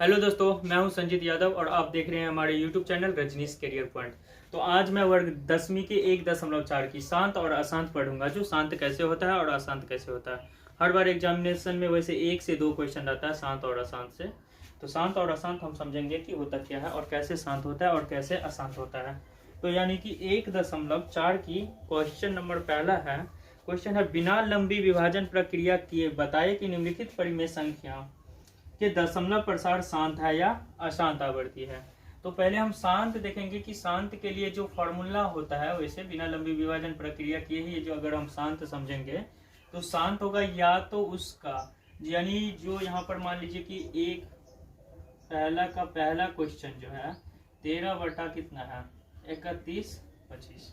Hello दोस्तों, मैं हूं संजीत यादव और आप देख रहे हैं हमारे YouTube channel Rajneesh career point. तो आज मैं वर्ग 10वीं के 1.4 की शांत और अशांत पढ़ूंगा। जो शांत कैसे होता है और अशांत कैसे होता है। हर बार एग्जामिनेशन में वैसे 1 से 2 क्वेश्चन आता है शांत और अशांत से। तो शांत और अशांत हम समझेंगे कि होता क्या है और कैसे शांत होता है और कैसे अशांत होता है। तो यानी कि 1.4 की क्वेश्चन नंबर पहला है। क्वेश्चन है, बिना लंबी विभाजन प्रक्रिया किए बताए कि निम्नलिखित परिमेय संख्या कि दशमलव प्रसार शांत है या अशांत आवर्ती है। तो पहले हम शांत देखेंगे कि शांत के लिए जो फॉर्मूला होता है, वैसे बिना लंबी विभाजन प्रक्रिया किए ही जो अगर हम शांत समझेंगे तो शांत होगा या तो उसका, यानी जो यहाँ पर मान लीजिए कि एक पहला क्वेश्चन जो है 13 बटा कितना है 31 25।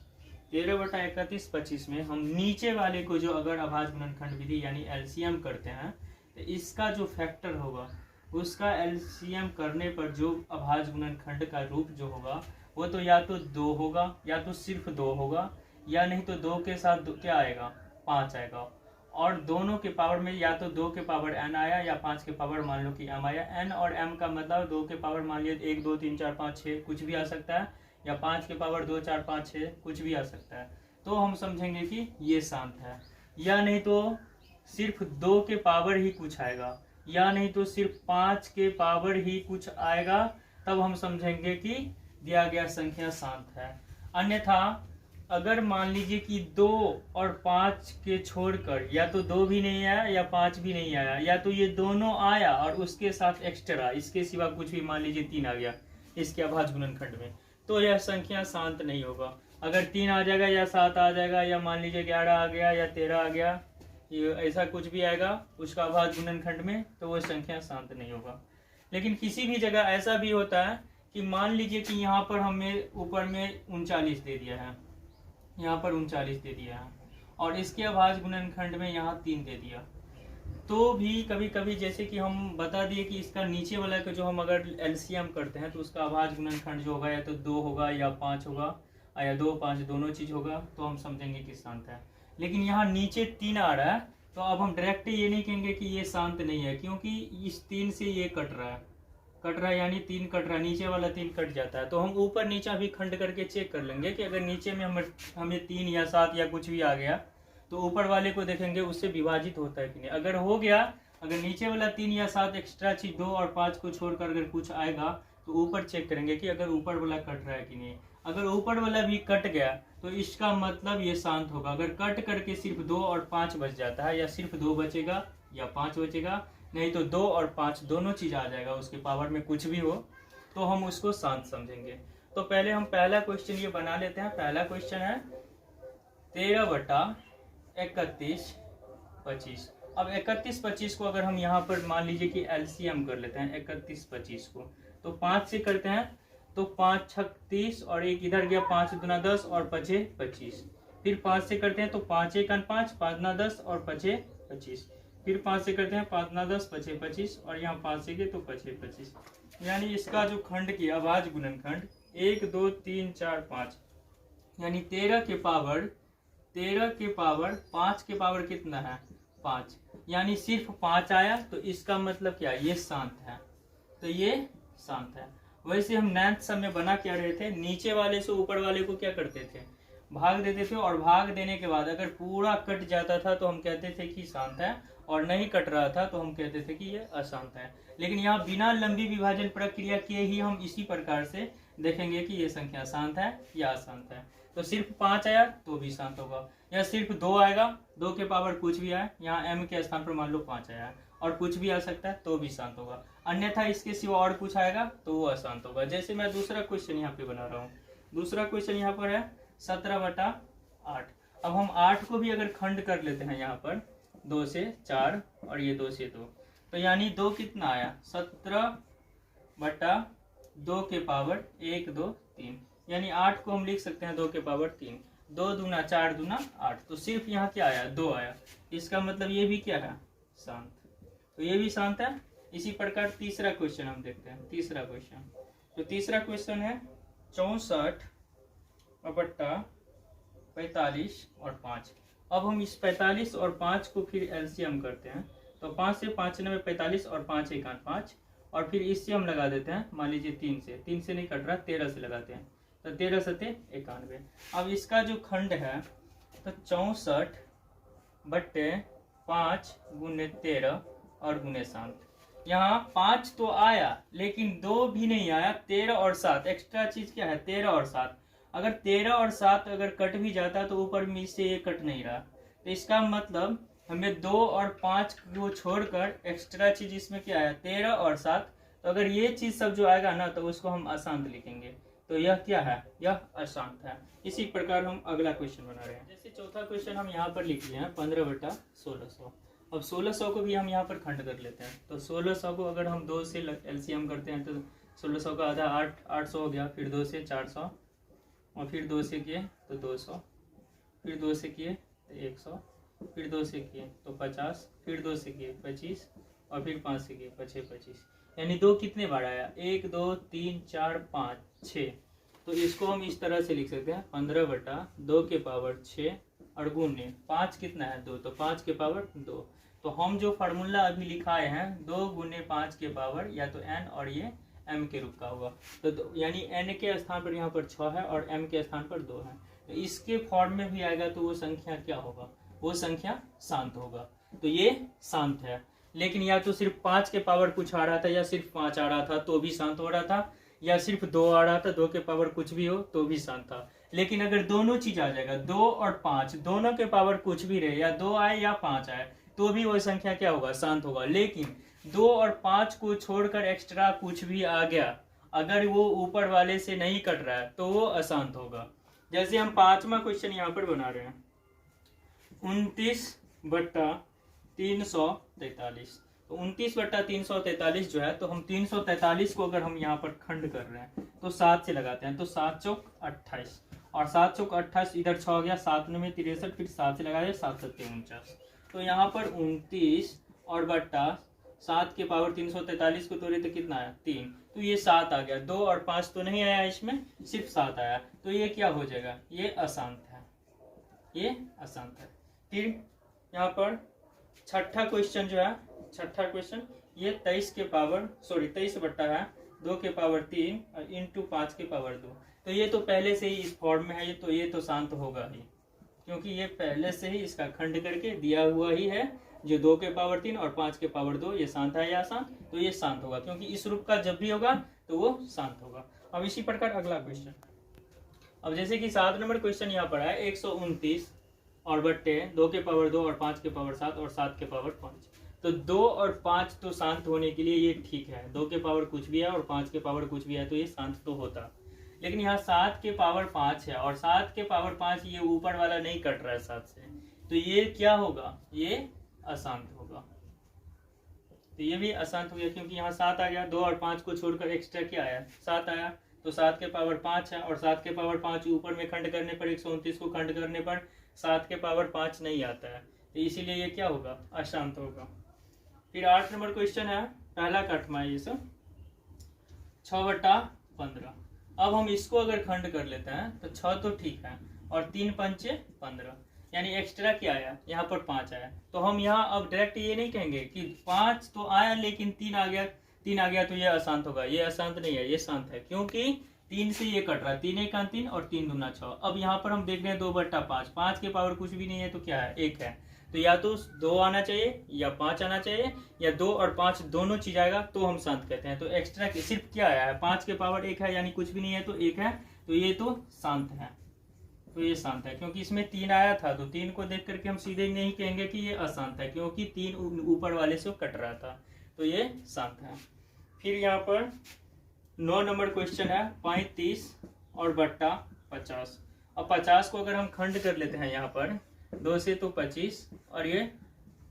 13 बटा 31 25 में हम नीचे वाले को जो अगर अभाज्य गुणनखंड विधि यानी एलसीएम करते हैं तो इसका जो फैक्टर होगा उसका एलसीएम करने पर जो अभाज्य गुणनखंड का रूप जो होगा वो तो या तो 2 होगा या तो सिर्फ 2 होगा, या नहीं तो 2 के साथ क्या आएगा 5 आएगा। और दोनों के पावर में या तो 2 के पावर n आया या 5 के पावर मान लो कि m आया। n और m का मतलब 2 के पावर मान लिया 1 2 3 4 5 6 कुछ भी आ सकता है, या 5 के पावर 2 4 5 6 कुछ भी आ सकता है। तो हम समझेंगे कि ये शांत है। या नहीं तो सिर्फ 2 के पावर ही कुछ आएगा, या नहीं तो सिर्फ 5 के पावर ही कुछ आएगा, तब हम समझेंगे कि दिया गया संख्या शांत है। अन्यथा अगर मान लीजिए कि 2 और 5 के छोड़कर या तो 2 भी नहीं आया या 5 भी नहीं आया, या तो ये दोनों आया और उसके साथ एक्स्ट्रा इसके सिवा कुछ भी मान लीजिए 3 आ गया इसके अभाज्य गुणनखंड में, तो यह संख्या शांत नहीं होगा। अगर 3 आ जाएगा या 7 आ जाएगा या मान लीजिए 11 आ गया या 13 आ गया, ऐसा कुछ भी आएगा उसका अभाज्य गुणनखंड में, तो वो संख्या शांत नहीं होगा। लेकिन किसी भी जगह ऐसा भी होता है कि मान लीजिए कि यहाँ पर हमें ऊपर में 39 दे दिया है, यहाँ पर 39 दे दिया है और इसके अभाज्य गुणनखंड में यहाँ 3 दे दिया, तो भी कभी कभी जैसे कि हम बता दिए कि इसका नीचे वाला का जो हम अगर एलसीएम करते हैं तो उसका अभाज्य गुणनखंड जो होगा या तो 2 होगा या 5 होगा, या 2 5 दोनों चीज होगा, तो हम समझेंगे कि शांत है। लेकिन यहाँ नीचे 3 आ रहा है तो अब हम डायरेक्ट ये नहीं कहेंगे कि ये शांत नहीं है, क्योंकि इस 3 से ये कट रहा है यानी 3 कट रहा है, नीचे वाला 3 कट जाता है। तो हम ऊपर नीचा भी खंड करके चेक कर लेंगे कि अगर नीचे में हमें 3 या 7 या कुछ भी आ गया तो ऊपर वाले को देखेंगे उससे विभाजित होता है कि नहीं। अगर हो गया, अगर नीचे वाला 3 या 7 एक्स्ट्रा चीज 2 और 5 को छोड़कर अगर कुछ आएगा तो ऊपर चेक करेंगे कि अगर ऊपर वाला कट रहा है कि नहीं। अगर ऊपर वाला भी कट गया तो इसका मतलब ये शांत होगा। अगर कट करके सिर्फ 2 और 5 बच जाता है, या सिर्फ 2 बचेगा या 5 बचेगा, नहीं तो 2 और 5 दोनों चीज आ जाएगा, उसके पावर में कुछ भी हो, तो हम उसको शांत समझेंगे। तो पहले हम पहला क्वेश्चन ये बना लेते हैं। पहला क्वेश्चन है 13 बटा 31 25। अब 31 25 को अगर हम यहाँ पर मान लीजिए कि एलसीएम कर लेते हैं 31 25 को, तो 5 से करते हैं तो 5 छक 30 और एक इधर गया 5 दूना 10 और 5 25। फिर 5 से करते हैं तो 5 एक 5 5 दूना 10 और 5 25। फिर 5 से करते हैं 5 दूना 10 5 25 और यहाँ 5 से गए तो 5 25। यानी इसका जो खंड की अभाज्य गुणनखंड 1 2 3 4 5, यानी 13 के पावर 5 के पावर कितना है 5, यानी सिर्फ 5 आया, तो इसका मतलब क्या ये शांत है। तो ये शांत है। वैसे हम 9th सम में बना क्या रहे थे, नीचे वाले से ऊपर वाले को क्या करते थे भाग देते थे, और भाग देने के बाद अगर पूरा कट जाता था तो हम कहते थे कि शांत है, और नहीं कट रहा था तो हम कहते थे कि ये अशांत है। लेकिन यहाँ बिना लंबी विभाजन प्रक्रिया किए ही हम इसी प्रकार से देखेंगे कि ये संख्या शांत है या अशांत है। तो सिर्फ 5 आया तो भी शांत होगा, या सिर्फ 2 आएगा 2 के पावर कुछ भी आए, यहाँ m के स्थान पर मान लो 5 आया है और कुछ भी आ सकता है तो भी शांत होगा। अन्यथा इसके सिवा और कुछ आएगा तो वो अशांत होगा। जैसे मैं दूसरा क्वेश्चन यहाँ पे बना रहा हूँ। दूसरा क्वेश्चन यहाँ पर है 17 बटा 8। अब हम 8 को भी अगर खंड कर लेते हैं यहाँ पर 2 से 4 और ये 2 से 2, तो यानी 2 कितना आया 17 बटा 2 के पावर 1 2 3, यानी 8 को हम लिख सकते हैं 2 के पावर 3। 2 दूना 4 दूना 8, तो सिर्फ यहाँ क्या आया 2 आया, इसका मतलब ये भी क्या है शांत। तो ये भी शांत है। इसी प्रकार तीसरा क्वेश्चन हम देखते हैं। तीसरा क्वेश्चन, तो तीसरा क्वेश्चन है 64 बटा 45 और 5। अब हम इस 45 और 5 को फिर एलसीएम करते हैं, तो 5 से 5 9 45 और 5 1 5, और फिर इससे हम लगा देते हैं, मान लीजिए 3 से नहीं कट रहा, 13 से लगाते हैं, तो 13 सते 91। अब इसका जो खंड है तो 64/5 गुने 13 और गुने 7। यहाँ 5 तो आया लेकिन 2 भी नहीं आया, 13 और 7 एक्स्ट्रा चीज क्या है, 13 और 7। अगर 13 और 7 अगर कट भी जाता तो ऊपर में से ये कट नहीं रहा, तो इसका मतलब हमें 2 और 5 को छोड़कर एक्स्ट्रा चीज इसमें क्या आया, 13 और 7। तो अगर ये चीज सब जो आएगा ना तो उसको हम अशांत लिखेंगे, तो यह क्या है, यह अशांत है। इसी प्रकार हम अगला क्वेश्चन बना रहे हैं। जैसे चौथा क्वेश्चन हम यहाँ पर लिख लिए हैं 15/1600। अब 1600 को भी हम यहाँ पर खंड कर लेते हैं, तो 1600 को अगर हम 2 से एलसीएम करते हैं तो 1600 का आधा 800 हो गया, फिर 2 से 400 और फिर 2 से किए तो 200, फिर 2 से किए तो 100, फिर 2 से किए तो 50, फिर 2 से किए 25 और फिर 5 से किए 25। यानी 2 कितने बार आया, 1 2 3 4 5 6। तो इसको हम इस तरह से लिख सकते हैं 15/2 और गुने 5 कितना है 2, तो 5 तो हम जो फार्मूला अभी लिखाए हैं 2 गुने 5 या तो n और ये m के रूप का होगा। तो यानी n के स्थान पर यहाँ पर 6 है और m के स्थान पर 2 है, तो इसके फॉर्म में भी आएगा तो वो संख्या क्या होगा, वो संख्या शांत होगा। तो ये शांत है। लेकिन या तो सिर्फ 5 के पावर कुछ आ रहा था या सिर्फ 5 आ रहा था तो भी शांत हो रहा था, या सिर्फ 2 आ रहा था, 2 के पावर कुछ भी हो तो भी शांत था। लेकिन अगर दोनों चीज आ जाएगा, 2 और 5 दोनों के पावर कुछ भी रहे, या 2 आए या 5 आए, तो भी वो संख्या क्या होगा, शांत होगा। लेकिन 2 और 5 को छोड़कर एक्स्ट्रा कुछ भी आ गया, अगर वो ऊपर वाले से नहीं कट रहा है तो वो अशांत होगा। जैसे हम 5वां क्वेश्चन यहाँ पर बना रहे हैं 29/343। तो 29/343 जो है, तो हम 343 को अगर हम यहाँ पर खंड कर रहे हैं तो 7 से लगाते हैं, तो 7 चौक 28 और 7 चौक 28, इधर 6 हो गया, 7 9 63, फिर 7 से लगाए 7 7 49। तो यहाँ पर 29 और बट्टा 7 के पावर 343 को तोड़े तो कितना आया 3, तो ये 7 आ गया। 2 और 5 तो नहीं आया, इसमें सिर्फ 7 आया, तो ये क्या हो जाएगा, ये अशांत है, ये अशांत है। फिर यहाँ पर छठा क्वेश्चन जो है, छठा क्वेश्चन ये 23/2 और इंटू 5 के पावर 2। तो ये तो पहले से ही इस फॉर्म में है, ये तो शांत होगा ही, क्योंकि ये पहले से ही इसका खंड करके दिया हुआ ही है, जो 2 के पावर 3 और 5 के पावर 2, ये शांत है या अशांत, तो ये शांत होगा, क्योंकि इस रूप का जब भी होगा तो वो शांत होगा। अब इसी प्रकार अगला क्वेश्चन, अब जैसे कि 7 नंबर क्वेश्चन यहाँ पर है 129 और बट्टे 2 के पावर 2 और 5 के पावर 7 और 7 के पावर 5। तो 2 और 5 तो शांत होने के लिए ये ठीक है, 2 के पावर कुछ भी है और 5 के पावर कुछ भी है, तो ये शांत तो होता। लेकिन यहाँ 7 के पावर 5 है और 7 के पावर 5 ये ऊपर वाला नहीं कट रहा है 7 से, तो ये क्या होगा, ये अशांत होगा। तो ये भी अशांत हो गया, क्योंकि यहाँ 7 आ गया, 2 और 5 को छोड़कर एक्स्ट्रा क्या आया, 7 आया, तो 7 के पावर 5 है और 7 के पावर 5 ऊपर में खंड करने पर 129 को खंड करने पर 7 के पावर 5 नहीं आता है, तो इसीलिए ये क्या होगा, अशांत होगा। फिर 8 नंबर क्वेश्चन है, पहला कठमा ये सब 6/15। अब हम इसको अगर खंड कर लेते हैं तो 6 तो ठीक है और 3 पंचे 15, यानी एक्स्ट्रा क्या आया, यहाँ पर 5 आया। तो हम यहाँ अब डायरेक्ट ये नहीं कहेंगे कि 5 तो आया लेकिन 3 आ गया, तो ये अशांत होगा, ये अशांत नहीं है, ये शांत है, क्योंकि 3 से ये कट रहा है, 3 1 3 और 3 दूना 6। अब यहाँ पर हम देख रहे हैं 2/5, 5 के पावर कुछ भी नहीं है तो क्या है, 1 है, तो या तो 2 आना चाहिए या 5 आना चाहिए, या 2 और 5 दोनों चीज आएगा तो हम शांत कहते हैं। तो एक्स्ट्रा सिर्फ क्या आया है, 5 के पावर 1 है, यानी कुछ भी नहीं है तो 1 है, तो ये तो शांत है, तो ये शांत है। क्योंकि इसमें 3 आया था तो 3 को देख करके हम सीधे नहीं कहेंगे कि ये अशांत है, क्योंकि 3 ऊपर वाले से कट रहा था, तो ये शांत है। फिर यहाँ पर 9 नंबर क्वेश्चन है 35 और बट्टा 50। अब 50 को अगर हम खंड कर लेते हैं यहाँ पर 2 से तो 25 और ये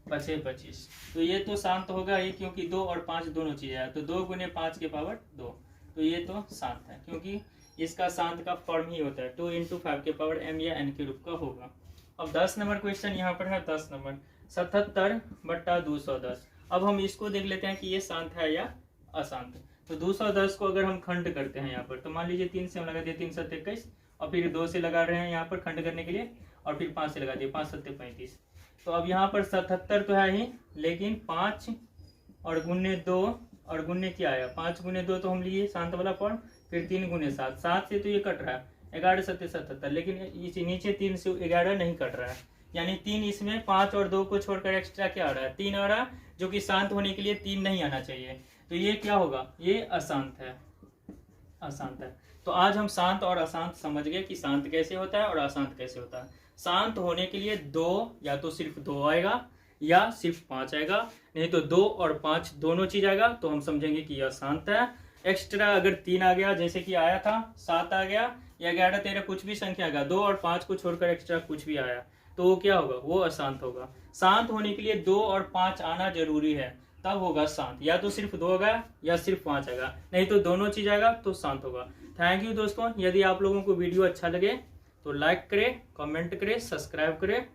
25, तो ये तो शांत होगा ही, क्योंकि 2 और 5 दोनों चीजें है, तो 2 गुने 5 के पावर 2, तो ये तो शांत है, क्योंकि इसका शांत का फॉर्म ही होता है 2 × 5 के पावर m या n के रूप का होगा। अब 10 नंबर क्वेश्चन यहाँ पर है 10 नंबर 77/210। अब हम इसको देख लेते हैं कि ये शांत है या अशांत। तो 210 को अगर हम खंड करते हैं यहाँ पर, तो मान लीजिए 3 से हम लगा दिए 3 7 21 और फिर 2 से लगा रहे हैं यहाँ पर खंड करने के लिए, और फिर 5 से लगा दिए 5 7 35। तो अब यहाँ पर 77 तो है ही, लेकिन 5 और गुने 2 और गुने क्या आया 5 गुने 2 तो हम लिए शांत वाला फॉर्म, फिर 3 गुने 7, 7 से तो ये कट रहा है 11 7 77, लेकिन इसे नीचे 3 से 11 नहीं कट रहा है, यानी 3 इसमें 5 और 2 को छोड़कर एक्स्ट्रा क्या आ रहा है 3 आ रहा है, जो कि शांत होने के लिए 3 नहीं आना चाहिए, तो ये क्या होगा ये अशांत है, अशांत है। तो आज हम शांत और अशांत समझ गए कि शांत कैसे होता है और अशांत कैसे होता है। शांत होने के लिए 2 या तो सिर्फ 2 आएगा या सिर्फ 5 आएगा, नहीं तो 2 और 5 दोनों चीज आएगा तो हम समझेंगे कि यह शांत है। एक्स्ट्रा अगर 3 आ गया जैसे कि आया था 7 आ गया या 11 13 कुछ भी संख्या आएगा 2 और 5 को छोड़कर एक्स्ट्रा कुछ भी आया तो वो क्या होगा वो अशांत होगा। शांत होने के लिए 2 और 5 आना जरूरी है तब होगा शांत, या तो सिर्फ 2 आएगा या सिर्फ 5 आएगा, नहीं तो दोनों चीज आएगा तो शांत होगा। थैंक यू दोस्तों, यदि आप लोगों को वीडियो अच्छा लगे तो लाइक करें, कमेंट करें, सब्सक्राइब करें।